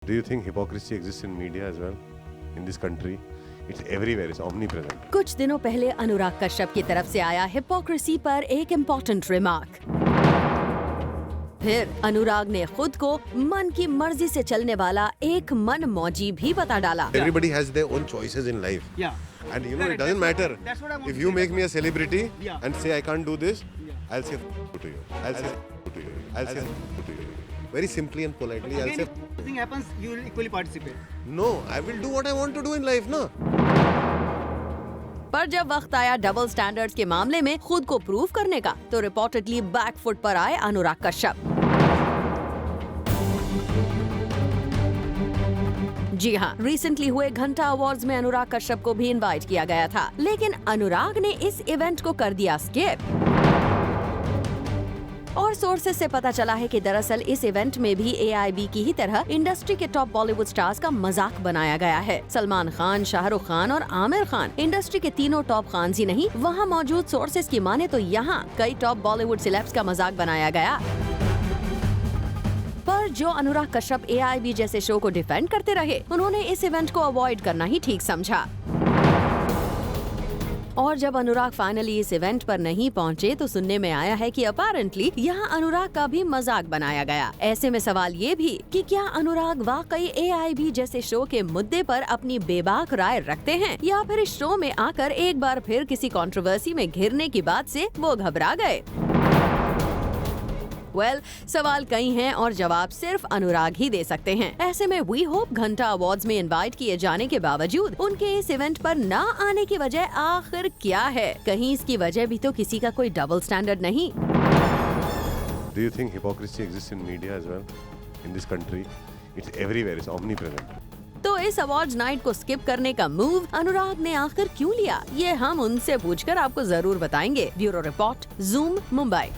Do you think hypocrisy exists in media as well? In this country? It's everywhere, it's omnipresent. कुछ दिनों पहले अनुराग कश्यप की तरफ से आया हिपोक्रेसी पर एक इम्पोर्टेंट रिमार्क। फिर अनुराग ने खुद को मन की मर्जी से चलने वाला एक मन मौजी भी बता डाला। Everybody has their own choices in life. Yeah. And you know, it Correct. doesn't matter. That's what I want If to you say. make me a celebrity Yeah. and say I can't do this, Yeah. I'll say to you. I'll say to you. I'll say to you. Very simply and politely, I'll Again, say if something happens, you will equally participate. no. I will do what I want to do in life, no. पर जब वक्त आया double standards के मामले में खुद को prove करने का, तो रिपोर्टेडली बैकफुट पर आए अनुराग कश्यप। जी हाँ, रिसेंटली हुए घंटा अवार्ड्स में अनुराग कश्यप को भी इनवाइट किया गया था, लेकिन अनुराग ने इस इवेंट को कर दिया स्किप। और सोर्सेस से पता चला है कि दरअसल इस इवेंट में भी AIB की ही तरह इंडस्ट्री के टॉप बॉलीवुड स्टार्स का मजाक बनाया गया है। सलमान खान, शाहरुख खान और आमिर खान, इंडस्ट्री के तीनों टॉप खान ही नहीं, वहाँ मौजूद सोर्सेस की माने तो यहाँ कई टॉप बॉलीवुड सेलेब्स का मजाक बनाया गया। पर जो अनुराग कश्यप AIB जैसे शो को डिफेंड करते रहे, उन्होंने इस इवेंट को अवॉइड करना ही ठीक समझा। और जब अनुराग फाइनली इस इवेंट पर नहीं पहुंचे, तो सुनने में आया है कि अपेरेंटली यहाँ अनुराग का भी मजाक बनाया गया। ऐसे में सवाल ये भी कि क्या अनुराग वाकई AIB जैसे शो के मुद्दे पर अपनी बेबाक राय रखते हैं, या फिर इस शो में आकर एक बार फिर किसी कंट्रोवर्सी में घिरने की बात से वो घबरा गए। सवाल कई हैं और जवाब सिर्फ अनुराग ही दे सकते हैं। ऐसे में वी होप घंटा अवार्ड्स में इनवाइट किए जाने के बावजूद उनके इस इवेंट पर ना आने की वजह आखिर क्या है? कहीं इसकी वजह भी तो किसी का कोई डबल स्टैंडर्ड नहीं। Do you think hypocrisy exists in media as well? In this country? It's everywhere, it's omnipresent. तो इस अवार्ड्स नाइट को स्किप करने का मूव अनुराग ने आखिर क्यों लिया, ये हम उनसे पूछकर आपको जरूर बताएंगे। Bureau report, zoom, Mumbai.